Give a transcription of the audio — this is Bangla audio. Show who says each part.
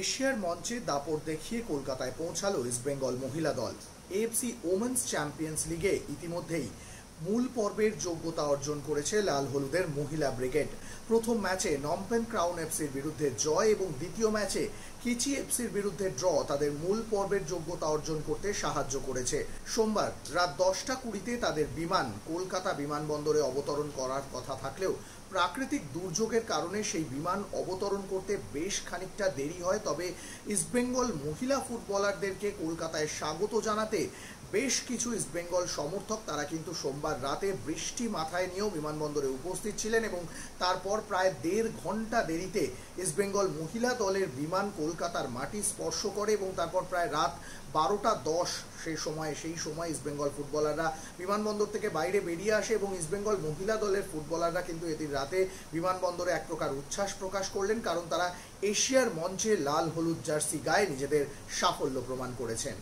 Speaker 1: এশিয়ার মঞ্চে দাপট দেখিয়ে কলকাতায় পৌঁছালো ইস্টবেঙ্গল মহিলা দল। এএফসি ওমেন্স চ্যাম্পিয়ন্স লিগে ইতিমধ্যেই মূল পর্বের যোগ্যতা অর্জন করেছে লাল হলুদের মহিলা ব্রিগেড। প্রথম ম্যাচে নমপেন ক্রাউন এফসির বিরুদ্ধে জয় এবং দ্বিতীয় ম্যাচে কিচি এফসির বিরুদ্ধে ড্র তাদের মূল পর্বের যোগ্যতা অর্জন করতে সাহায্য করেছে। সোমবার রাত 10:20-তে তাদের বিমান কলকাতা বিমানবন্দরে অবতরণ করার কথা থাকলেও প্রাকৃতিক দুর্যোগের কারণে সেই বিমান অবতরণ করতে বেশ খানিকটা দেরি হয়। তবে ইস্টবেঙ্গল মহিলা ফুটবলারদেরকে কলকাতায় স্বাগত জানাতে বেশ কিছু ইস্টবেঙ্গল সমর্থক তারা কিন্তু সোমবার রাতে বৃষ্টি মাথায় নিয়েও বিমানবন্দরে উপস্থিত ছিলেন এবং তারপর প্রায় 1.5 ঘন্টা দেরিতে ইস্টবেঙ্গল মহিলা দলের বিমান কলকাতার মাটি স্পর্শ করে এবং তারপর প্রায় রাত 12:10 সেই সময় ইস্টবেঙ্গল ফুটবলাররা বিমানবন্দর থেকে বাইরে বেরিয়ে আসে এবং ইস্টবেঙ্গল মহিলা দলের ফুটবলাররা কিন্তু এদিন রাতে বিমানবন্দরে এক প্রকার উচ্ছ্বাস প্রকাশ করলেন, কারণ তারা এশিয়ার মঞ্চে লাল হলুদ জার্সি গায়ে নিজেদের সাফল্য প্রমাণ করেছেন।